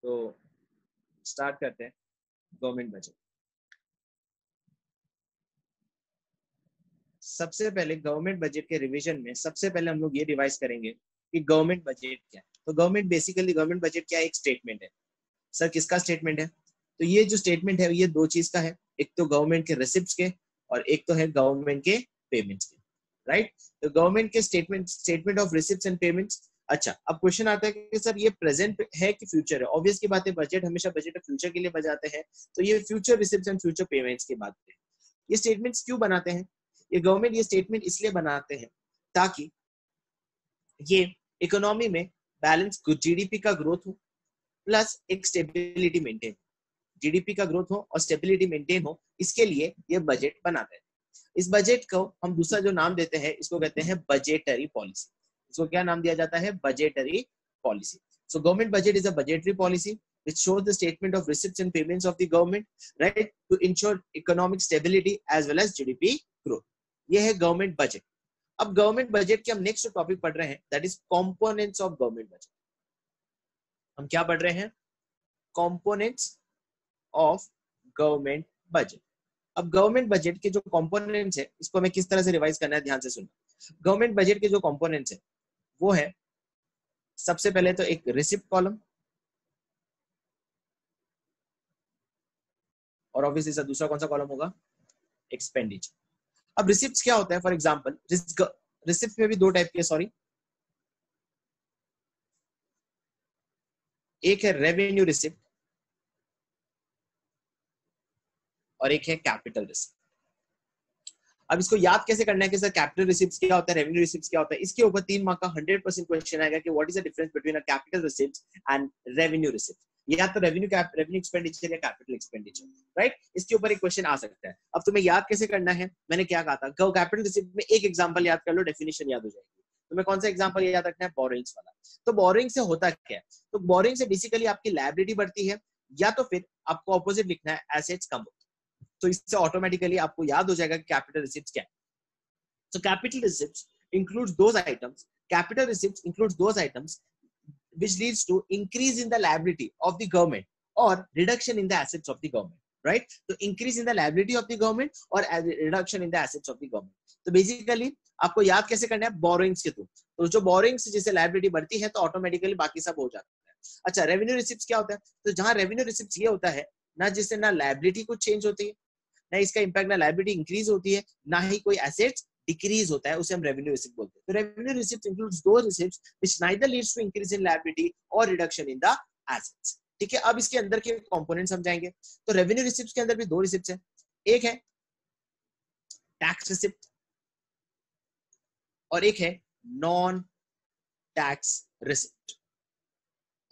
तो स्टार्ट करते हैं गवर्नमेंट बजट। सबसे पहले गवर्नमेंट बजट के रिवीजन में सबसे पहले हम लोग ये रिवाइज करेंगे कि गवर्नमेंट बजट क्या है। तो गवर्नमेंट बेसिकली गवर्नमेंट बजट क्या है, एक स्टेटमेंट है। सर किसका स्टेटमेंट है? तो ये जो स्टेटमेंट है ये दो चीज का है, एक तो गवर्नमेंट के रिसिप्ट्स के और एक तो है गवर्नमेंट के पेमेंट्स के, राइट। तो गवर्नमेंट के statement of receipts and payments. अच्छा, अब क्वेश्चन आता है कि सर ये प्रेजेंट है कि फ्यूचर है? ऑब्वियस की बात है, बजट हमेशा बजट फ्यूचर के लिए बजाते हैं, तो ये future receipts and future payments की बात है। ये स्टेटमेंट्स क्यों बनाते हैं? ये गवर्नमेंट ये स्टेटमेंट इसलिए बनाते हैं ताकि ये इकोनॉमी में बैलेंस, जीडीपी का ग्रोथ हो प्लस एक स्टेबिलिटी मेंटेन, जीडीपी का ग्रोथ हो और स्टेबिलिटी मेंटेन हो, इसके लिए ये बजट बनाते हैं। इस बजट को हम दूसरा जो नाम देते हैं इसको कहते हैं बजटरी पॉलिसी। इसको क्या नाम दिया जाता है? Budgetary policy. So government budget is a budgetary policy which shows the statement of receipts and payments of the government, right, to ensure economic stability as well as GDP growth. ये है government budget. अब government budget के हम next topic पढ़ रहे हैं, that is components of government budget. हम क्या पढ़ रहे हैं? Components of government budget. अब गवर्नमेंट बजट के जो कंपोनेंट्स है इसको हमें किस तरह से रिवाइज करना है, ध्यान से सुनना। गवर्नमेंट बजट के जो कंपोनेंट्स है वो है सबसे पहले तो एक रिसिप्ट कॉलम और ऑब्वियसली दूसरा कौन सा कॉलम होगा? एक्सपेंडिचर। अब रिसिप्ट्स क्या होता है? फॉर एग्जांपल रिसिप्ट में भी दो टाइप के, सॉरी, एक है रेवेन्यू रिसिप्ट और एक है कैपिटल रिसिप्ट। अब इसको याद कैसे करना है कि सर कैपिटल रिसिप्ट्स क्या होता है, रेवेन्यू रिसिप्ट्स क्या होता है? इसके ऊपर 3 मार्क का 100% क्वेश्चन आएगा कि what is the difference between a capital receipts and revenue receipt, या तो रेवेन्यू एक्सपेंडिचर या कैपिटल एक्सपेंडिचर, राइट। इसके ऊपर एक क्वेश्चन आ सकता है। अब तुम्हें याद कैसे करना है? मैंने क्या कहा था, कैपिटल रिसिप्ट में एक एग्जांपल याद कर लो, डेफिनेशन याद हो जाएगी। तुम्हें कौन सा एग्जांपल याद रखना है? बोरिंग्स वाला। तो बोरिंग से होता क्या है? तो बोरिंग से बेसिकली आपकी लायबिलिटी बढ़ती है, या तो फिर आपको ऑपोजिट लिखना है, एसेट्स कम होती है। तो इससे ऑटोमेटिकली आपको याद हो जाएगा कि कैपिटल रिसिप्ट्स क्या है। So capital receipts includes those items. Capital receipts includes those items which leads to increase in the liability of the government or reduction in the assets of the government, right? So increase in the liability of the government or reduction in the assets of the government. तो basically आपको याद कैसे करना है? Borrowings के through. तो जो borrowings जिससे लायबिलिटी बढ़ती है तो ऑटोमेटिकली बाकी सब हो जाता है। अच्छा, रेवेन्यू रिसिप्ट्स क्या होता है? तो जहां रेवेन्यू रिसिप्ट्स ये होता है ना जिससे ना लायबिलिटी कुछ चेंज होती है, ना इसका इंपैक्ट, ना लायबिलिटी इंक्रीज होती है, ना ही कोई एसेट्स डिक्रीज होता है, उसे हम रेवेन्यू रिसिप्ट बोलते हैं। तो revenue receipt includes those receipts which neither leads to increase in liability और रिडक्शन इन द एसेट्स। ठीक है, अब इसके अंदर के कंपोनेंट समझाएंगे। तो रेवेन्यू रिसिप्ट्स के अंदर भी दो रिसिप्ट्स हैं, एक है टैक्स रिसिप्ट और एक है नॉन टैक्स रिसिप्ट।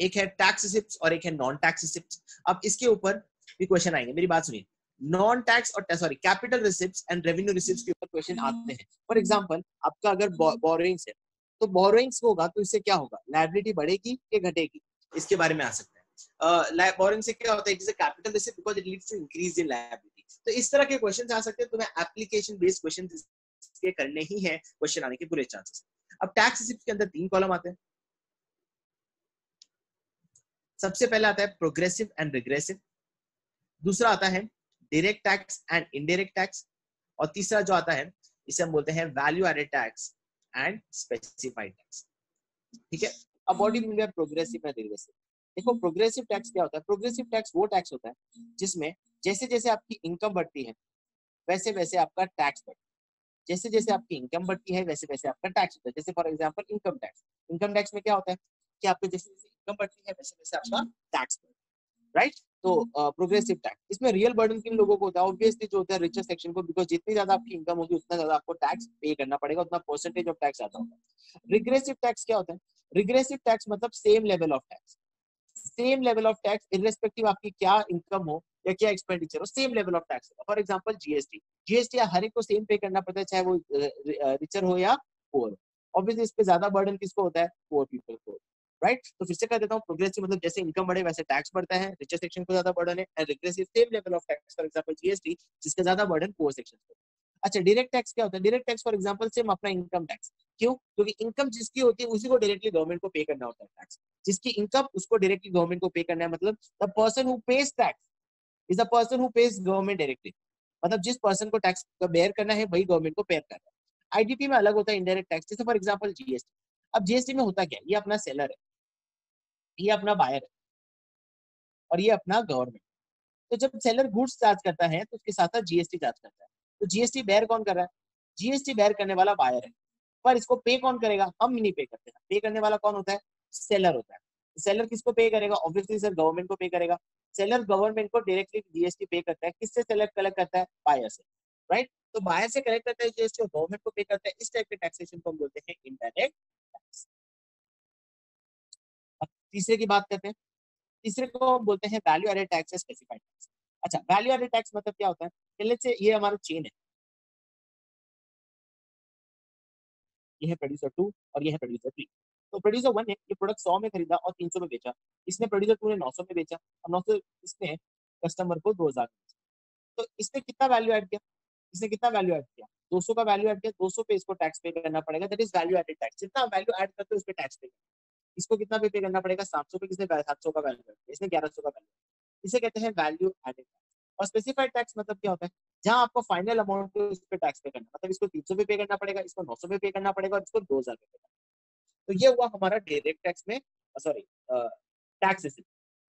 एक है टैक्स रिसिप्ट और एक है नॉन टैक्स रिसिप्ट। अब इसके ऊपर भी क्वेश्चन आएंगे, मेरी बात सुनिए। नॉन टैक्स और sorry capital receipts and revenue receipts के ऊपर क्वेश्चन आते हैं। फॉर एग्जांपल आपका अगर बोरोइंग्स है तो बोरोइंग्स होगा तो इससे क्या होगा? लायबिलिटी बढ़ेगी कि घटेगी? इसके बारे में आ सकता है। बोरोइंग से क्या होता है? It is a capital receipt because it leads to increase in liability. तो इस तरह के क्वेश्चंस आ सकते हैं। तुम्हें एप्लीकेशन बेस्ड क्वेश्चंस इसके करने ही है, क्वेश्चन आने के पूरे चांसेस। अब टैक्स रिसिप्ट के अंदर 3 कॉलम आते हैं। सबसे पहला आता है प्रोग्रेसिव एंड रिग्रेसिव, दूसरा आता है direct tax and indirect tax, और तीसरा जो आता है इसे हम बोलते हैं value added tax and specified tax. ठीक है, अब what do you mean by progressive and regressive? देखो, प्रोग्रेसिव टैक्स क्या होता है? प्रोग्रेसिव टैक्स वो टैक्स होता है जिसमें जैसे जैसे आपकी इनकम बढ़ती है वैसे वैसे आपका टैक्स बढ़ता है। जैसे जैसे आपकी इनकम बढ़ती है वैसे वैसे आपका टैक्स होता है। जैसे for example income tax, income tax में क्या होता है कि आपके जैसे जैसे इनकम बढ़ती है वैसे वैसे आपका टैक्स बढ़ता है, राइट। तो प्रोग्रेसिव टैक्स, इसमें रियल बर्डन किन लोगों को होता है? ऑब्वियसली जो होता है रिचर सेक्शन को, बिकॉज जितनी ज्यादा आपकी इनकम होगी उतना ज्यादा आपको टैक्स पे करना पड़ेगा, उतना परसेंटेज ऑफ टैक्स आता होगा। रिग्रेसिव टैक्स क्या होता है? रिग्रेसिव टैक्स मतलब same level of tax, same level of tax irrespective आपकी क्या इनकम हो या क्या एक्सपेंडिचर हो, सेम लेवल ऑफ टैक्स होगा। फॉर एग्जांपल जीएसटी, जीएसटी हर एक को सेम पे करना पड़ता है, चाहे वो रिचर हो या पुअर हो। ऑब्वियसली इस पे ज्यादा बर्डन किसको होता है? पुअर पीपल को, राइट। तो फिर से कह देता हूँ, प्रोग्रेसिव मतलब जैसे इनकम बढ़े वैसे टैक्स बढ़ता है, रिचर सेक्शन को ज्यादा बर्डन है, and regressive same level of tax, for example GST जिसका ज्यादा बर्डन पुअर सेक्शन को। अच्छा, डायरेक्ट टैक्स क्या होता है? डायरेक्ट टैक्स फॉर एग्जांपल से हम अपना इनकम टैक्स, क्यों? क्योंकि इनकम जिसकी होती है उसी को डायरेक्टली गवर्नमेंट को पे करना होता है टैक्स। जिसकी इनकम उसको डायरेक्टली गवर्नमेंट को पे करना है, मतलब the person who page tax is the person who page government directly. मतलब जिस पर्सन को टैक्स का बेयर करना है वही गवर्नमेंट को पे कर रहा है। आईटीटी में अलग होता है इनडायरेक्ट टैक्स, जैसे फॉर एग्जांपल जीएसटी। अब जीएसटी में होता क्या है? ये अपना सेलर है, ये अपना बायर है और ये अपना गवर्नमेंट। तो जब सेलर गुड्स चार्ज करता है तो उसके साथ साथ जीएसटी चार्ज करता है। तो जीएसटी बेयर कौन कर रहा है? जीएसटी बेयर करने वाला बायर है, पर इसको पे कौन करेगा? हम नहीं पे करते हैं। पे करने वाला कौन होता है? सेलर होता है। सेलर किसको पे करेगा? ऑब्वियसली सर गवर्नमेंट को पे करेगा। सेलर गवर्नमेंट को डायरेक्टली जीएसटी पे करता है। किससे सेलेक्ट कलेक्ट करता है? बायर से, राइट? तो बायर से कलेक्ट करता है जीएसटी और गवर्नमेंट को पे करता है। इस टाइप के टैक्सेशन को हम बोलते हैं इनडायरेक्ट टैक्स। अब तीसरे की बात करते हैं। तीसरे को हम बोलते हैं वैल्यू एडेड टैक्स या स्पेसिफाइड टैक्स। अच्छा, वैल्यू एडेड टैक्स मतलब क्या होता है? पहले से ये हमारा चेन है, ये है प्रोड्यूसर 2 और ये है प्रोड्यूसर 3। तो प्रोड्यूसर 1 ने ये प्रोडक्ट 100 में खरीदा और 300 में बेचा। इसने प्रोड्यूसर 2 ने 900 में बेचा और 900 इसने कस्टमर को 2000 में बेचा। तो इसने कितना वैल्यू ऐड किया? इसने कितना वैल्यू ऐड किया? 200 का वैल्यू ऐड किया। 200 पे इसको टैक्स पे करना पड़ेगा, that is value added tax. जितना वैल्यू ऐड करते हो उस पे टैक्स पे। इसको कितना पे करना पड़ेगा? 700 पे। किसने 700 का वैल्यू ऐड किया? इसने 1100 का वैल्यू। इसे कहते हैं वैल्यू एडेड टैक्स। और स्पेसिफाइड टैक्स मतलब क्या होता है? जहां आपको फाइनल अमाउंट पे इस पे टैक्स पे करना, मतलब इसको 300 पे करना पड़ेगा, इसको 900 पे करना पड़ेगा और इसको 2000 पे करना। तो ये हुआ हमारा डायरेक्ट टैक्स में, सॉरी, टैक्स रिसिप्ट।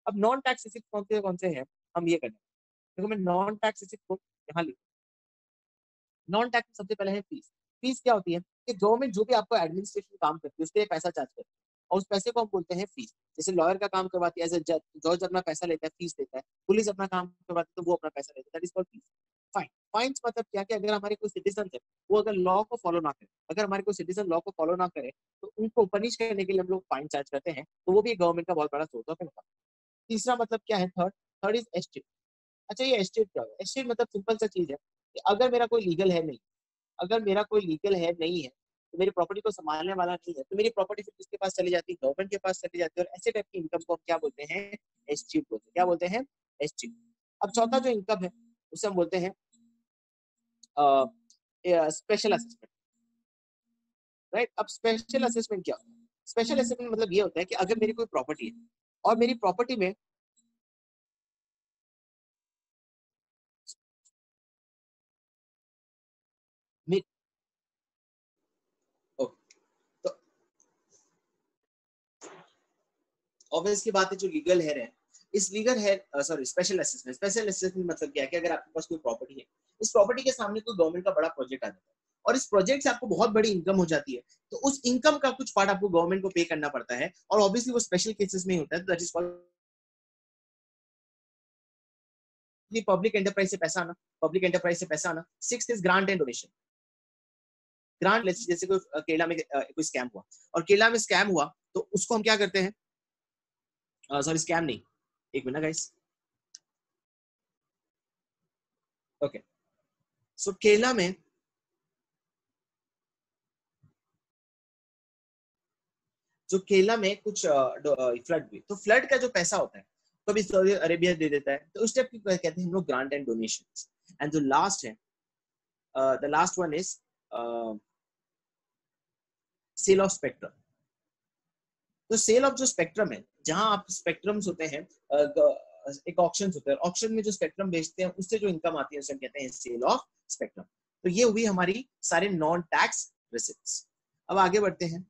अब नॉन टैक्स रिसिप्ट कौन से हैं? हम ये करेंगे। देखो मैं नॉन टैक्स रिसिप्ट को यहाँ लिखूँ। नॉन टैक्स सबसे पहले है फीस। फीस क्या होती है? कि गवर्नमेंट जो भी आपको एडमिनिस्ट्रेशन काम करती है उसके लिए पैसा चार्ज करती है और उस पैसे को हम बोलते हैं फीस। जैसे लॉयर का काम करवाती है एज ए जज, जज अपना पैसा लेता है, फीस देता है। पुलिस अपना काम करवाती है तो वो अपना पैसा लेता है, that is called fees. Fine. Fines मतलब क्या? कि अगर हमारे कोई सिटीजन है वो अगर लॉ को फॉलो ना करे, अगर हमारे कोई सिटीजन लॉ को फॉलो ना करे तो उनको पनिश करने के लिए हम लोग फाइन चार्ज करते हैं, तो वो भी गवर्नमेंट का बहुत बड़ा सोर्स ऑफ इनकम। तीसरा मतलब क्या है? थर्ड। Third is estate. अच्छा, ये एस्टेट क्या है? एस्टेट मतलब सिंपल सा चीज है कि अगर मेरा कोई लीगल है नहीं, अगर मेरा कोई लीगल है नहीं है, तो मेरी प्रॉपर्टी को संभालने वाला नहीं है, तो मेरी प्रॉपर्टी फिर किसके पास चली जाती है? गवर्नमेंट के पास चली जाती है। और ऐसे टाइप की इनकम को हम क्या बोलते हैं? एस्टीट बोलते हैं। क्या बोलते हैं? एस्टीट। अब चौथा जो इनकम है उसे हम बोलते हैं स्पेशल असेसमेंट, राइट? अब स्पेशल असेसमेंट क्या होता है? स्पेशल असेसमेंट मतलब ये होता है कि अगर मेरी कोई प्रॉपर्टी है और मेरी प्रॉपर्टी में मे- ओ, तो ऑब्वियस की बात है, जो लीगल हेयर है, इस legal heir, sorry, special assessment. Special assessment मतलब क्या है? कि अगर आपके पास कोई प्रॉपर्टी है, इस प्रॉपर्टी के सामने कोई गवर्नमेंट का बड़ा प्रोजेक्ट आ जाता है और इस प्रोजेक्ट से आपको बहुत बड़ी इनकम हो जाती है, तो उस इनकम का कुछ पार्ट आपको गवर्नमेंट को पे करना पड़ता है। और ऑब्वियसली वो स्पेशल केसेस में ही होता है, that is called public enterprise से पैसा आना। पब्लिक एंटरप्राइज से पैसा आना। Sixth is grant and donation. Grant जैसे कोई केरला में कोई स्कैम हुआ और केरला में स्कैम हुआ, तो उसको हम क्या करते हैं? सॉरी, स्कैम नहीं, एक मिनट गाइस। ओके, सो केरला में, जो केरला में कुछ फ्लड हुई, तो फ्लड का जो पैसा होता है कभी सऊदी अरेबिया दे देता है, तो उस टाइप की कहते हैं हम लोग ग्रांट एंड डोनेशन। एंड जो लास्ट है, the last one is sale of spectrum. तो सेल ऑफ जो स्पेक्ट्रम है, जहां आप स्पेक्ट्रम्स होते हैं, एक ऑक्शन होते हैं, ऑक्शन में जो स्पेक्ट्रम बेचते हैं उससे जो इनकम आती है उसे हम कहते हैं सेल ऑफ स्पेक्ट्रम। तो ये हुई हमारी सारे नॉन टैक्स रिसिप्ट्स। अब आगे बढ़ते हैं।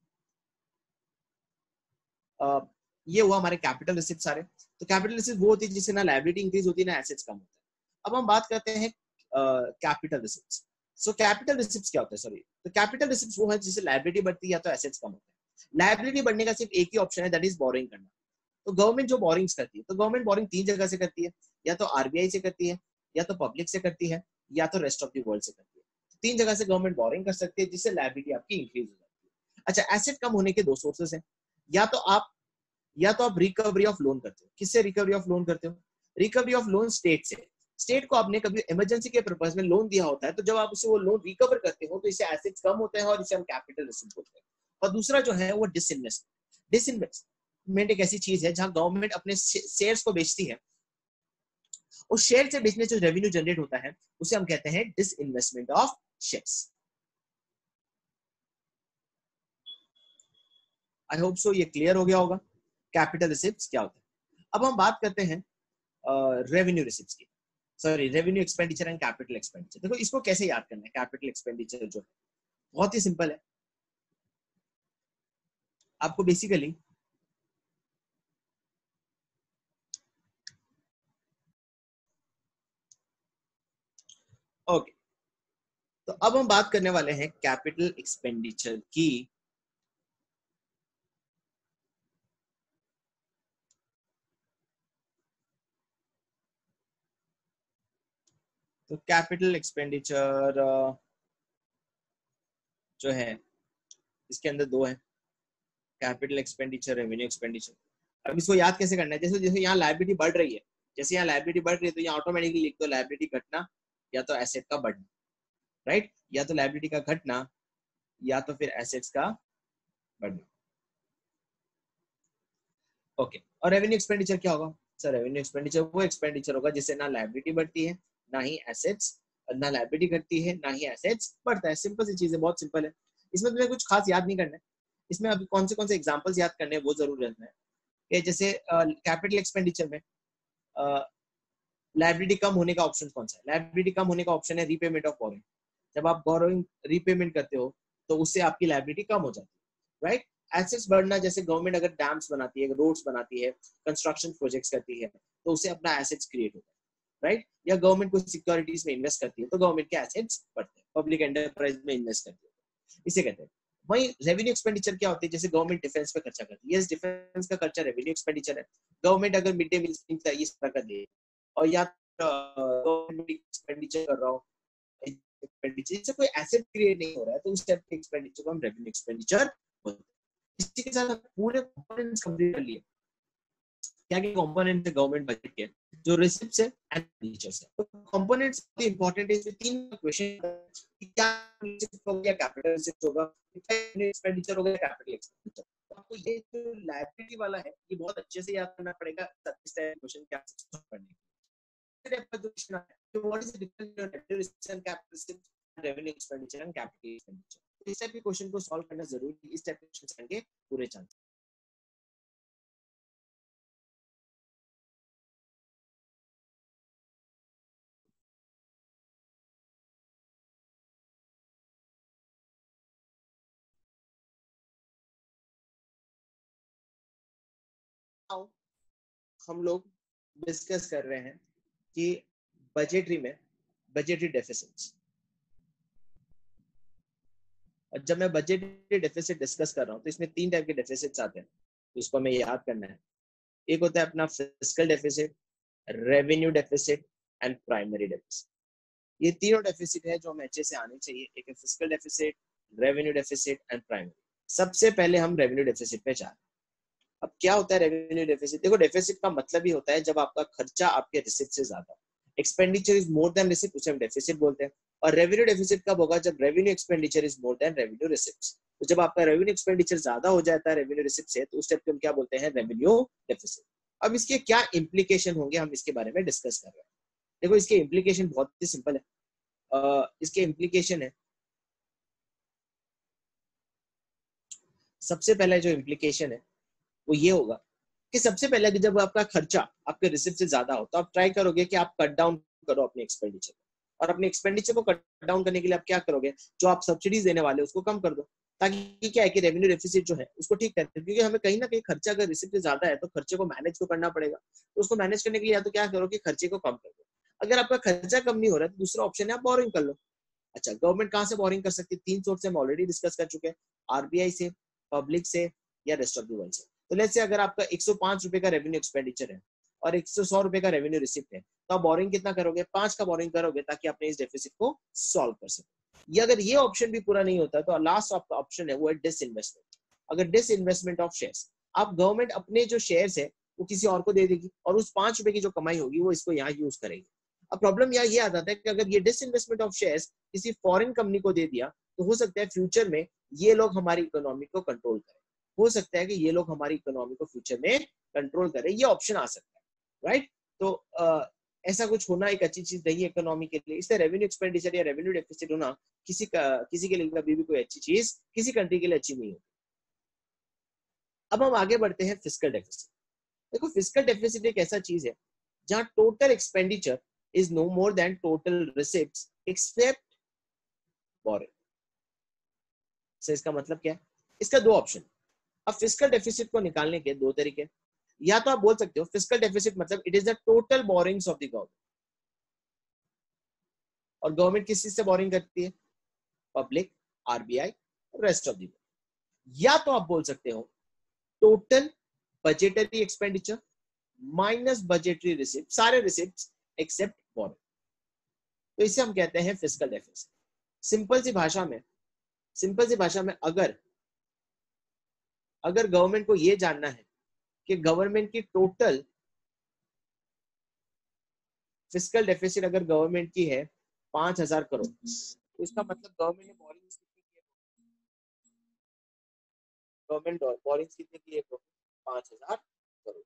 ये हुआ हमारे कैपिटल रिसिप्ट सारे। तो कैपिटल रिसिप्ट वो होती है जिससे ना लायबिलिटी इंक्रीज होती है ना एसेट्स कम होता है। अब हम बात करते हैं capital receipts. So capital receipts क्या होता है? सॉरी, तो कैपिटल रिसिप्ट्स वो है जिससे लायबिलिटी बढ़ती है या तो एसेट्स कम होता है। लायबिलिटी बढ़ने का सिर्फ एक ही ऑप्शन है, दैट इज बोरिंग करना। तो गवर्नमेंट जो बोरिंग्स करती है, तो गवर्नमेंट बोरिंग तीन जगह से करती है, या तो आरबीआई से करती है, या तो पब्लिक से करती है, या तो रेस्ट ऑफ द वर्ल्ड से करती है। तीन जगह से गवर्नमेंट बोरिंग कर सकती है जिससे लायबिलिटी आपकी इंक्रीज हो जाती है। अच्छा, एसेट कम होने के दो सोर्सेस हैं। या तो आप या तो आप रिकवरी ऑफ लोन करते हो। किससे रिकवरी ऑफ लोन करते हो? रिकवरी ऑफ लोन स्टेट से। स्टेट को आपने कभी इमरजेंसी के पर्पस में लोन दिया होता है, तो जब आप उसे वो लोन रिकवर करते हो तो इसे एसेट्स कम होते हैं और इसे हम कैपिटल रिसिप्ट बोलते हैं। और दूसरा जो है वो डिसइन्वेस्टमेंट। डिसइन्वेस्टमेंट एक ऐसी चीज है जहां गवर्नमेंट अपने शेयर्स को बेचती है, उस शेयर से बेचने से जो रेवेन्यू जनरेट होता है उसे हम कहते हैं disinvestment of shares. I hope so ये क्लियर हो गया होगा कैपिटल रिसिप्ट्स क्या होता है। अब हम बात करते हैं रेवेन्यू रिसिप्ट्स की, sorry revenue expenditure and capital expenditure. देखो इसको कैसे याद करना है, कैपिटल एक्सपेंडिचर जो है बहुत ही सिंपल है। आपको बेसिकली ओके, तो अब हम बात करने वाले हैं कैपिटल एक्सपेंडिचर की। तो कैपिटल एक्सपेंडिचर जो है इसके अंदर दो है, कैपिटल एक्सपेंडिचर, रेवेन्यू एक्सपेंडिचर। अब इसको याद कैसे करना है, जैसे जैसे यहाँ लायबिलिटी बढ़ रही है, जैसे यहाँ लायबिलिटी बढ़ रही है तो यहाँ ऑटोमेटिकली लिख दो लायबिलिटी घटना या तो एसेट का बढ़ना, राइट, या तो लायबिलिटी का घटना या तो फिर एसेट्स का बढ़ना। ओके, और रेवेन्यू एक्सपेंडिचर क्या होगा सर? रेवेन्यू एक्सपेंडिचर वो एक्सपेंडिचर होगा जिससे ना लायबिलिटी बढ़ती है ना ही एसेट्स, ना लायबिलिटी घटती है ना ही एसेट्स बढ़ता है। सिंपल सी चीज है, बहुत सिंपल है, इसमें तुम्हें कुछ खास याद नहीं करना है। इसमें अभी कौन से एग्जांपल्स याद करने हैं वो जरूर रहना है कि जैसे कैपिटल एक्सपेंडिचर में लायबिलिटी कम होने का ऑप्शन कौन सा है? लायबिलिटी कम होने का ऑप्शन है रीपेमेंट ऑफ बोरोइंग। जब आप बोरोइंग रीपेमेंट करते हो तो उससे आपकी लायबिलिटी कम हो जाती है, राइट। एसेट्स बढ़ना, जैसे गवर्नमेंट अगर डैम्स बनाती है, रोड्स बनाती है, कंस्ट्रक्शन प्रोजेक्ट्स करती है तो उससे अपना एसेट्स क्रिएट होता है, राइट। या गवर्नमेंट कुछ सिक्योरिटीज में इन्वेस्ट करती है तो गवर्नमेंट के एसेट्स बढ़ते हैं, पब्लिक एंटरप्राइज में इन्वेस्ट करती है, इसे कहते हैं। वही रेवेन्यू एक्सपेंडिचर क्या होती है, जैसे गवर्नमेंट डिफेंस पे खर्चा करती है, यस डिफेंस का खर्चा रेवेन्यू एक्सपेंडिचर है। गवर्नमेंट अगर मिड डे मील स्कीम इस तरह का दे और या गवर्नमेंट एक्सपेंडिचर कर रहा हो, एक्सपेंडिचर जिससे कोई एसेट क्रिएट नहीं हो रहा है तो उस टाइप के एक्सपेंडिचर को हम रेवेन्यू एक्सपेंडिचर बोलते हैं। इसी के साथ पूरे कंपोनेंट्स कंप्लीट कर लिए। क्या क्या कंपोनेंट्स है गवर्नमेंट बजट के, जो रिसिप्ट्स है एंड एक्सपेंडिचर्स है। तो कंपोनेंट्स इंपॉर्टेंट है, इसमें तीन क्वेश्चन, क्या रिसिप्ट हो गया, कैपिटल रिसिप्ट होगा, क्या एक्सपेंडिचर हो गया, कैपिटल एक्सपेंडिचर। तो आपको ये जो लायबिलिटी वाला है ये बहुत अच्छे से याद करना पड़ेगा 37 टाइप क्वेश्चन क्या सॉल्व करने के लिए। So what is the difference between revenue receipts and capital receipts, revenue expenditure and capital expenditure? इस टाइप के क्वेश्चन को सॉल्व करना जरूरी है, इस टाइप के क्वेश्चन आएंगे पूरे चांस। हम लोग डिस्कस कर रहे हैं कि बजटरी में बजटरी डेफिसिट्स, और जब मैं बजटरी डेफिसिट डिस्कस कर रहा हूँ तो इसमें तीन टाइप के डेफिसिट्स आते हैं, तो इसको हमें याद करना है। एक होता है अपना fiscal deficit, revenue deficit and primary deficit. ये तीनों डेफिसिट है जो हमें अच्छे से आने चाहिए, एक है fiscal deficit, revenue deficit and primary. सबसे पहले हम रेवेन्यू डेफिसिट पे जा रहे हैं। अब क्या होता है रेवेन्यू डेफिसिट? देखो डेफिसिट का मतलब ही होता है जब आपका खर्चा आपके रिसिप्ट से ज्यादा, expenditure is more than receipt, उसे हम डेफिसिट बोलते हैं। और रेवेन्यू डेफिसिट कब होगा? जब revenue expenditure is more than revenue receipt. तो जब आपका रेवेन्यू एक्सपेंडिचर ज्यादा हो जाता है रेवेन्यू रिसिप्ट से तो उस टाइप को हम क्या बोलते हैं? Revenue deficit. अब इसके क्या इम्प्लीकेशन होंगे हम इसके बारे में डिस्कस कर रहे हैं। देखो इसके इम्प्लीकेशन बहुत ही सिंपल है। इसके इम्प्लीकेशन है, सबसे पहला जो इम्प्लीकेशन है वो ये होगा कि सबसे पहले कि जब आपका खर्चा आपके रिसिप्ट से ज्यादा हो तो आप ट्राई करोगे कि आप कट डाउन करो अपने एक्सपेंडिचर, और अपने एक्सपेंडिचर को कट डाउन करने के लिए आप क्या करोगे? जो आप सब्सिडीज देने वाले उसको कम कर दो, ताकि क्या है कि रेवेन्यू डेफिसिट जो है उसको ठीक करते हैं। क्योंकि हमें कहीं ना कहीं खर्चा अगर रिसिप्ट से ज्यादा है तो खर्चे को मैनेज तो करना पड़ेगा, तो उसको मैनेज करने के लिए या तो क्या करो कि खर्चे को कम कर दो। अगर आपका खर्चा कम नहीं हो रहा है तो दूसरा ऑप्शन है आप बोरिंग कर लो। अच्छा, गवर्नमेंट कहाँ से बोरिंग कर सकती है? तीन सोर्स से हम ऑलरेडी डिस्कस कर चुके हैं, आरबीआई से, पब्लिक से या रेस्ट ऑफ द वर्ल्ड से। तो लेट्स से अगर आपका 105 रुपए का रेवेन्यू एक्सपेंडिचर है और 100 रुपए का रेवेन्यू रिसिप्ट है तो आप बोरिंग कितना करोगे? 5 का बोरिंग करोगे ताकि अपने इस डेफिसिट को सॉल्व कर सके। ये अगर ये ऑप्शन भी पूरा नहीं होता तो लास्ट आपका ऑप्शन है वो है डिसइन्वेस्टमेंट। अगर डिसइन्वेस्टमेंट ऑफ शेयर्स, आप गवर्नमेंट अपने जो शेयर्स है वो किसी और को दे देगी और उस 5 रुपए की जो कमाई होगी वो इसको यहाँ यूज करेगी। अब प्रॉब्लम यहाँ ये आ जाता है कि अगर ये डिसइन्वेस्टमेंट ऑफ शेयर्स किसी फॉरेन कंपनी को दे दिया तो हो सकता है फ्यूचर में ये लोग हमारी इकोनॉमी को कंट्रोल करें, हो सकता है कि ये लोग हमारी इकोनॉमी को फ्यूचर में कंट्रोल करें, ये ऑप्शन आ सकता है, राइट। तो ऐसा कुछ होना एक अच्छी चीज नहीं है इकोनॉमी के लिए। इससे रेवेन्यू एक्सपेंडिचर या रेवेन्यू डेफिसिट होना किसी के लिए कभी भी कोई अच्छी चीज किसी कंट्री के लिए अच्छी नहीं होती। अब हम आगे बढ़ते हैं फिस्कल डेफिसिट। देखो फिस्कल डेफिसिट एक ऐसा चीज है जहां total expenditure is no more than total receipts except borrowing. से इसका मतलब क्या है? इसका दो ऑप्शन। अब फिस्कल डेफिसिट को निकालने के दो तरीके। या तो आप बोल सकते हो फिस्कल डेफिसिट मतलब it is the total borings of the government. और गवर्नमेंट किस चीज से बोरिंग करती है? Public, RBI, rest of the. या तो आप बोल सकते हो total budgetary expenditure minus budgetary receipt, सारे रिसिप्ट एक्सेप्ट बोरिंग। तो इसे हम कहते हैं फिस्कल डेफिसिट। सिंपल सी भाषा में अगर गवर्नमेंट को यह जानना है कि गवर्नमेंट की टोटल फिस्कल डेफिसिट अगर गवर्नमेंट की है 5,000 करोड़, तो इसका मतलब गवर्नमेंट ने बोरिंग्स कितनी की है? गवर्नमेंट बोरिंग्स कितनी की है? 5,000 करोड़।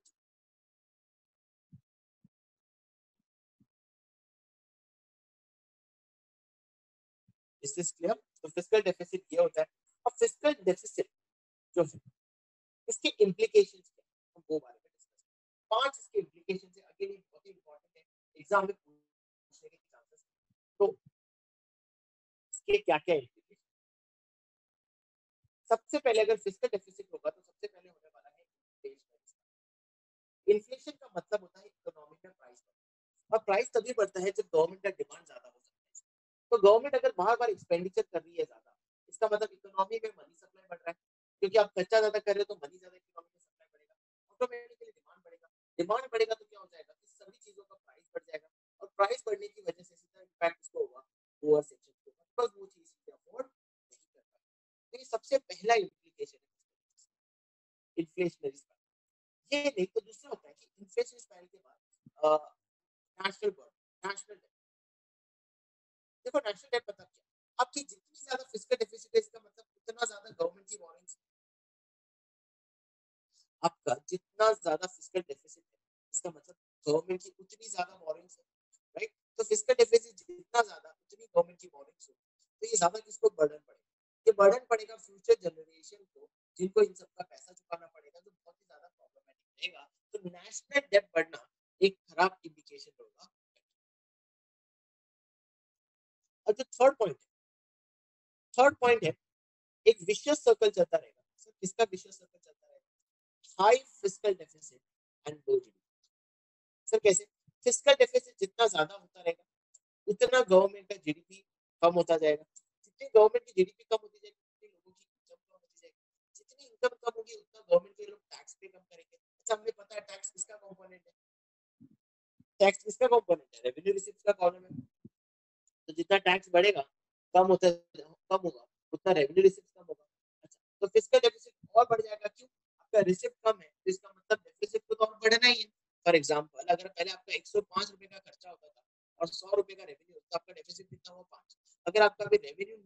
Is this clear? तो फिस्कल डेफिसिट ये होता है। अब फिस्कल डेफिसिट जो है इसके इम्प्लीकेशंस क्या है, हम वो बारे में डिस्कस करें। 5 इसके इम्प्लीकेशंस है। अगेन ये बहुत ही इंपॉर्टेंट है, एग्जाम में पूछने के चांसेस। तो इसके क्या क्या इम्प्लीकेशन? सबसे पहले अगर फिस्कल डेफिसिट होगा तो सबसे पहले होने वाला है इन्फ्लेशन। इन्फ्लेशन का मतलब होता है इकोनॉमी में प्राइस बढ़ना। और प्राइस तभी बढ़ता है जब गवर्नमेंट का डिमांड ज्यादा हो सकता है। तो गवर्नमेंट अगर बार बार एक्सपेंडिचर कर रही है ज्यादा, इसका मतलब इकोनॉमी में मनी सप्लाई बढ़ रहा है। क्योंकि आप खर्चा ज्यादा कर रहे हो तो मनी ज्यादा इकोनॉमी में सप्लाई बढ़ेगा, ऑटोमेटिकली डिमांड बढ़ेगा। डिमांड बढ़ेगा तो क्या हो जाएगा कि सभी चीजों का प्राइस बढ़ जाएगा। और प्राइस बढ़ने की वजह से सीधा इम्पैक्ट इसको होगा पुअर सेक्शन को, बिकॉज वो चीज अफोर्ड नहीं कर पाए। तो ये सबसे पहला इम्प्लीकेशन है इन्फ्लेशनरी स्पाइरल। ये नहीं तो दूसरा होता है कि इन्फ्लेशन स्पाइरल के बाद नेशनल डेट। देखो नेशनल डेट मतलब क्या? आपकी जितनी ज्यादा फिस्कल डेफिसिट है इसका मतलब उतना ज्यादा गवर्नमेंट की बोरिंग्स। आपका जितना ज्यादा फिस्कल डेफिसिट है इसका मतलब गवर्नमेंट की उतनी ज्यादा बोरिंग्स है, राइट? तो फिस्कल डेफिसिट जितना ज्यादा उतनी गवर्नमेंट की बोरिंग्स होगी। तो ये ज्यादा किसको बर्डन पड़ेगा? ये बर्डन पड़ेगा फ्यूचर जनरेशन को, जिनको इन सबका पैसा चुकाना पड़ेगा, जो बहुत ही ज्यादा प्रॉब्लमेटिक रहेगा। तो नेशनल डेट बढ़ना एक खराब इंडिकेशन होगा। और जो थर्ड पॉइंट है एक विशियस सर्कल चलता रहेगा। सर किसका विशियस सर्कल चलता रहेगा? High fiscal deficit and low GDP. Sir कैसे? फिस्कल डेफिसिट जितना ज्यादा होता रहेगा उतना गवर्नमेंट का जीडीपी कम होता जाएगा। जितनी गवर्नमेंट की जीडीपी कम होती जाएगी उतनी लोगों की इनकम कम होती जाएगी। जितनी इनकम कम होगी उतना गवर्नमेंट के लोग टैक्स पे कम करेंगे। अच्छा हमें पता है टैक्स किसका कंपोनेंट है? टैक्स किसका कंपोनेंट है? रेवेन्यू रिसीट्स का कॉलम है। तो जितना टैक्स बढ़ेगा कम होगा उतना रेवेन्यू रिसीट्स कम होगा। अच्छा तो फिस्कल डेफिसिट और बढ़ जाएगा। क्यों? आपका रिसिप्ट कम है तो इसका मतलब डेफिसिट तो और बढ़ना ही है। फॉर एग्जांपल अगर पहले आपका 105 रुपए का खर्चा होता था और 100 रुपए का रेवेन्यू, तो आपका डेफिसिट कितना हुआ? 5। अगर आपका अभी रेवेन्यू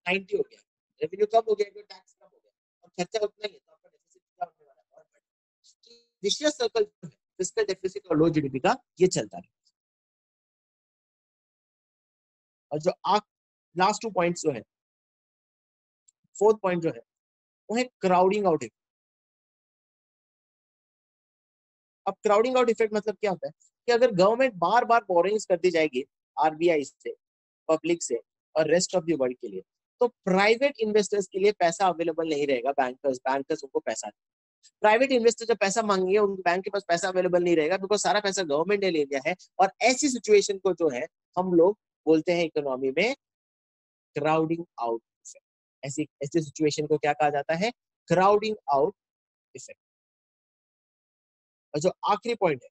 90 हो गया, रेवेन्यू कम हो गया क्योंकि टैक्स कम हो गया और खर्चा उतना ही है, तो आपका डेफिसिट क्या होने वाला है? और बढ़ेगा। विशियस सर्कल फिस्कल डेफिसिट और लो जीडीपी का ये चलता है। और जो आप लास्ट 2 पॉइंट्स जो है, फोर्थ पॉइंट जो है वो है क्राउडिंग आउट इफेक्ट। अब क्राउडिंग आउट इफेक्ट मतलब क्या होता है कि अगर गवर्नमेंट बार बार बोरिंग्स करती जाएगी आरबीआई से, पब्लिक से और रेस्ट ऑफ द वर्ल्ड के लिए, तो प्राइवेट इन्वेस्टर्स के लिए पैसा अवेलेबल नहीं रहेगा। बैंकर्स उनको पैसा, प्राइवेट इन्वेस्टर जब पैसा मांगेंगे उनके बैंक के पास पैसा अवेलेबल नहीं रहेगा, बिकॉज सारा पैसा गवर्नमेंट ने ले लिया है। और ऐसी सिचुएशन को जो है हम लोग बोलते हैं इकोनॉमी में क्राउडिंग आउट इफेक्ट। ऐसी ऐसी सिचुएशन को क्या कहा जाता है? Crowding out effect. और जो आखिरी पॉइंट है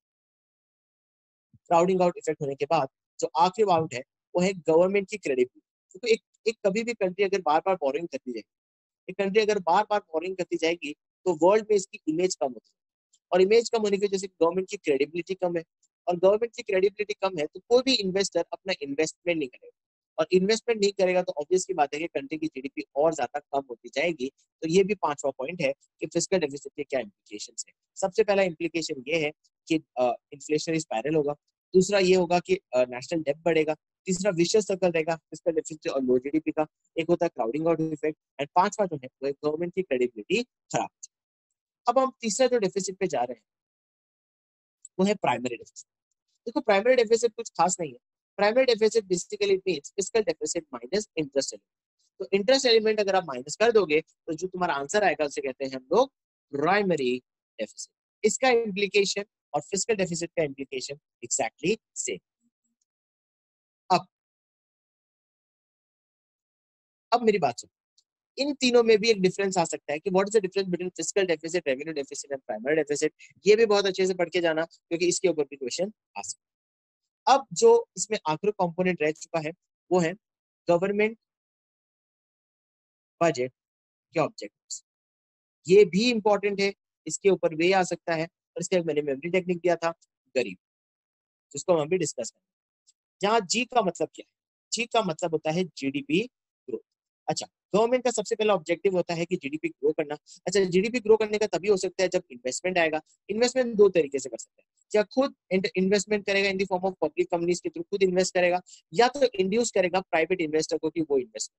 क्राउडिंग आउट इफेक्ट होने के बाद जो आखिरी पॉइंट है वो है गवर्नमेंट की क्रेडिबिलिटी। तो एक कभी भी कंट्री अगर बार बार बोरिंग करती जाएगी, एक कंट्री अगर बार बार बोरिंग करती जाएगी तो वर्ल्ड में इसकी इमेज कम होती है। और इमेज कम होने की वजह से गवर्नमेंट की क्रेडिबिलिटी कम है। और गवर्नमेंट की क्रेडिबिलिटी कम है तो कोई भी इन्वेस्टर अपना इन्वेस्टमेंट नहीं करेगा। और इन्वेस्टमेंट नहीं करेगा तो ऑब्वियस की बात है कि कंट्री की जीडीपी और ज्यादा कम होती जाएगी। तो ये भी 5वां पॉइंट है कि फिस्कल डेफिसिट के क्या इम्प्लीकेशंस है। सबसे पहला इम्प्लीकेशन ये है कि इन्फ्लेशनरी स्पाइरल होगा। दूसरा ये होगा कि नेशनल डेब्ट बढ़ेगा, तीसरा विशियस सर्कल रहेगा फिस्कल डेफिसिट और लो जीडीपी का, एक होता है क्राउडिंग आउट इफेक्ट, एंड पांचवा जो है वो गवर्नमेंट की क्रेडिबिलिटी खराब। अब हम तीसरा जो डेफिसिट पे जा रहे हैं वो है प्राइमरी डेफिसिट। देखो प्राइमरी डेफिसिट कुछ खास नहीं है, primary deficit basically means fiscal deficit minus interest element. तो इंटरेस्ट एलिमेंट अगर आप माइनस कर दोगे तो जो तुम्हारा आंसर आएगा उसे कहते हैं हम लोग प्राइमरी डेफिसिट। इसका इम्प्लीकेशन और फिस्कल डेफिसिट का इम्प्लीकेशन एग्जैक्टली सेम। अब मेरी बात सुनो, इन तीनों में भी एक डिफरेंस आ सकता है कि what is the difference between fiscal deficit, revenue deficit and primary deficit. ये भी बहुत अच्छे से पढ़ के जाना क्योंकि इसके ऊपर भी क्वेश्चन आ सकता है। अब जो इसमें आखिरी कंपोनेंट रह चुका है वो है गवर्नमेंट बजट के ऑब्जेक्टिव्स। ये भी इंपॉर्टेंट है, इसके ऊपर भी आ सकता है, और इसका एक मैंने मेमोरी टेक्निक दिया था गरीब, जिसको हम अभी डिस्कस करेंगे। जहाँ जी का मतलब क्या है, जी का मतलब होता है जीडीपी ग्रोथ। अच्छा, गवर्नमेंट का सबसे पहला ऑब्जेक्टिव होता है कि जीडीपी ग्रो करना। अच्छा, जीडीपी ग्रो करने का तभी हो सकता है जब इन्वेस्टमेंट आएगा। इन्वेस्टमेंट दो तरीके से कर सकते हैं, या खुद इन्वेस्टमेंट करेगा in the form of public companies के थ्रू खुद इन्वेस्ट करेगा, या तो इंड्यूस करेगा प्राइवेट इन्वेस्टर को कि वो इन्वेस्ट,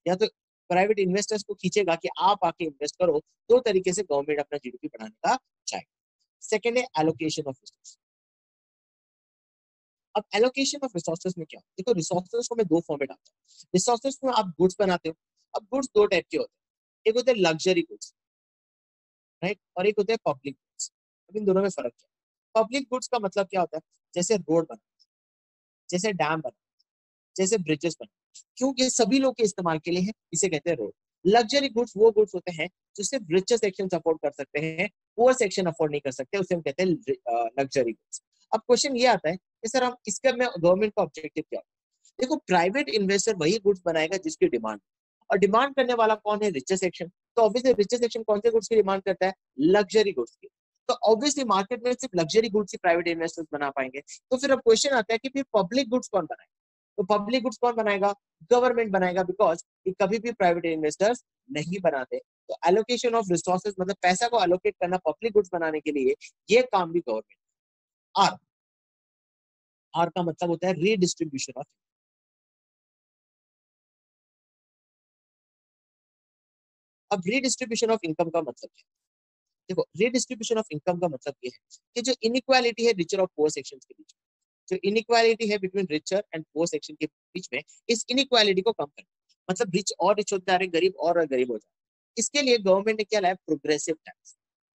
या तो प्राइवेट इन्वेस्टर्स को खींचेगा कि आप आके इन्वेस्ट करो। दो तरीके से गवर्नमेंट अपना जीडीपी बढ़ाने का चाहेगा। सेकेंड है एलोकेशन ऑफ रिसोर्स। अब एलोकेशन ऑफ रिसोर्सेज में क्या, देखो रिसोर्सेज को मैं दो फॉर्मेट आता हूँ। रिसोर्सेज में आप गुड्स बनाते हो। अब गुड्स दो टाइप के होते हैं, एक होते हैं लग्जरी गुड्स, राइट, और एक होते हैं पब्लिक गुड्स। अब इन दोनों में फर्क क्या है? पब्लिक गुड्स का मतलब क्या होता है? जैसे रोड बना, जैसे डैम बना, जैसे ब्रिजेस बना, क्यों? ये सभी लोग के इस्तेमाल के लिए है, इसे कहते हैं रोड। लग्जरी गुड्स वो गुड्स होते हैं जो सिर्फ रिचर सेक्शन अफोर्ड कर सकते हैं, पुअर सेक्शन अफोर्ड नहीं कर सकते, उसे हम कहते हैं लग्जरी गुड्स। अब क्वेश्चन ये आता है कि सर हम इसका में गवर्नमेंट का ऑब्जेक्टिव क्या होगा? देखो प्राइवेट इन्वेस्टर वही गुड्स बनाएगा जिसकी डिमांड, और डिमांड करने वाला कौन है? Richer section. तो ऑब्वियसली रिचर सेक्शन कौन से गुड्स की डिमांड करता है? लग्जरी गुड्स की। तो ऑब्वियसली मार्केट में सिर्फ लग्जरी गुड्स ही प्राइवेट इन्वेस्टर्स बना पाएंगे। तो फिर अब क्वेश्चन आता है कि फिर पब्लिक गुड्स कौन बनाएगा? तो पब्लिक गुड्स कौन बनाएगा? गवर्नमेंट बनाएगा, बिकॉज कभी भी प्राइवेट इन्वेस्टर्स नहीं बनाते। तो एलोकेशन ऑफ रिसोर्सेज मतलब पैसा को एलोकेट करना पब्लिक गुड्स बनाने के लिए, ये काम भी गवर्नमेंट। आर, आर का मतलब होता है रीडिस्ट्रीब्यूशन ऑफ। अब रीडिस्ट्रीब्यूशन ऑफ इनकम का मतलब क्या है? देखो रीडिस्ट्रीब्यूशन ऑफ इनकम का मतलब ये है कि जो इनइक्वालिटी है रिचर और पुअर सेक्शन के बीच, जो इनइक्वालिटी है between richer and poor section के बीच में, इस इनइक्वालिटी को कम करना। मतलब रिच और रिच होते जा रहे, गरीब और गरीब हो जा रहे। इसके लिए गवर्नमेंट ने क्या लाया? Progressive tax.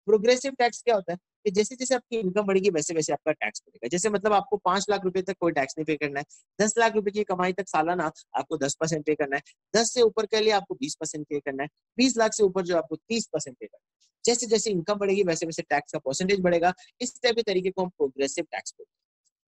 प्रोग्रेसिव टैक्स क्या होता है कि जैसे जैसे आपकी इनकम बढ़ेगी वैसे वैसे आपका टैक्स बढ़ेगा। जैसे मतलब आपको 5 लाख रुपए तक कोई टैक्स नहीं पे करना है, 10 लाख रुपए की कमाई तक सालाना आपको 10% पे करना है, 10 से ऊपर के लिए आपको 20% पे करना है, 20 लाख से ऊपर जो आपको 30% पे करना है। जैसे जैसे इनकम बढ़ेगी वैसे वैसे टैक्स का परसेंटेज बढ़ेगा। इस टाइप के तरीके को हम प्रोग्रेसिव टैक्स बोलते हैं,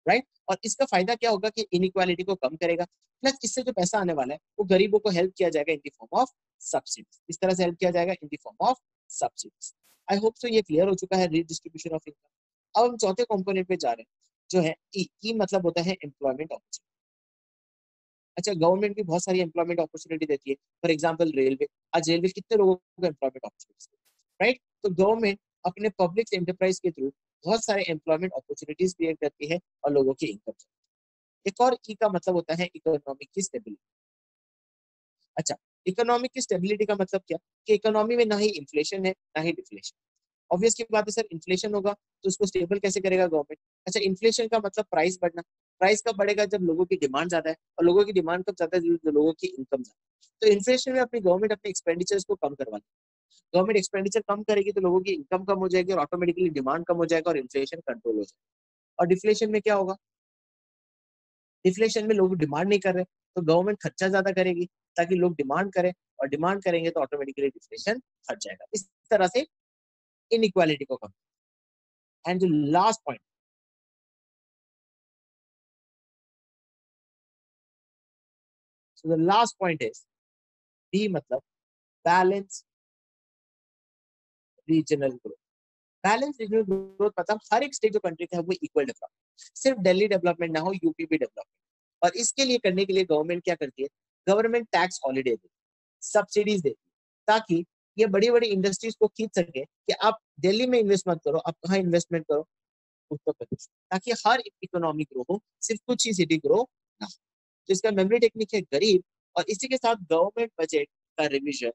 राइट। और इसका फायदा क्या होगा कि इनइक्वालिटी को कम करेगा, प्लस इससे जो पैसा आने वाला है वो गरीबों को हेल्प किया जाएगा in the form of subsidies. इस तरह से हेल्प किया जाएगा in the form of subsidies. I hope so ये क्लियर हो चुका है रीडिस्ट्रीब्यूशन ऑफ इनकम। अब हम चौथे कंपोनेंट पे जा रहे हैं जो है ई मतलब होता है एम्प्लॉयमेंट अपॉर्चुनिटी। अच्छा, गवर्नमेंट भी बहुत सारी एम्प्लॉयमेंट अपॉर्चुनिटी देती है। फॉर एग्जांपल रेलवे, आज रेलवे कितने लोगों को एम्प्लॉयमेंट अपॉर्चुनिटीज, राइट। तो गवर्नमेंट अपने पब्लिक एंटरप्राइज के थ्रू बहुत सारे एम्प्लॉयमेंट अपॉर्चुनिटीज क्रिएट करती है और लोगों की इनकम। एक और ई का मतलब होता है इकोनॉमिक की स्टेबिलिटी। अच्छा, इकोनॉमिक की स्टेबिलिटी का मतलब क्या कि इकोनॉमी में ना ही इन्फ्लेशन है ना ही डिफ्लेशन। ऑब्वियस की बात है सर, इन्फ्लेशन होगा तो उसको स्टेबल कैसे करेगा गवर्नमेंट? अच्छा, इन्फ्लेशन का मतलब प्राइस बढ़ना। प्राइस कब बढ़ेगा? जब लोगों की डिमांड ज्यादा है, और लोगों की डिमांड कब ज्यादा है? जब लोगों की इनकम ज्यादा है। तो इन्फ्लेशन में अपनी गवर्नमेंट अपने एक्सपेंडिचर्स को कम करवा, गवर्नमेंट एक्सपेंडिचर कम करेगी तो लोगों की इनकम कम हो जाएगी और ऑटोमेटिकली डिमांड कम हो जाएगा और इन्फ्लेशन कंट्रोल हो जाएगा। और डिफ्लेशन में क्या होगा? डिफ्लेशन में लोग डिमांड नहीं कर रहे तो गवर्नमेंट खर्चा ज्यादा करेगी ताकि लोग डिमांड करें, और डिमांड करेंगे तो ऑटोमेटिकली डिफ्लेशन हट जाएगा। इस तरह से इनइक्वालिटी को कम। एंड जो last point, so the last point is the मतलब balance regional growth. Balance regional growth मतलब हर एक स्टेट जो कंट्री का है वो इक्वल डेवलपमेंट, सिर्फ दिल्ली डेवलपमेंट ना हो, यूपी भी डेवलपमेंट। और इसके लिए करने के लिए गवर्नमेंट क्या करती है? गवर्नमेंट टैक्स हॉलीडे देती है, सब्सिडीज देती है, ताकि ये बड़ी बड़ी इंडस्ट्रीज को खींच सके कि आप दिल्ली में इन्वेस्ट मत करो, आप कहाँ इन्वेस्टमेंट करो? उत्तर प्रदेश, ताकि हर इकोनॉमी ग्रो हो, सिर्फ कुछ ही सिटी ग्रो ना हो। तो इसका मेमोरी टेक्निक है गरीब, और इसी के साथ गवर्नमेंट बजट का रिवीजन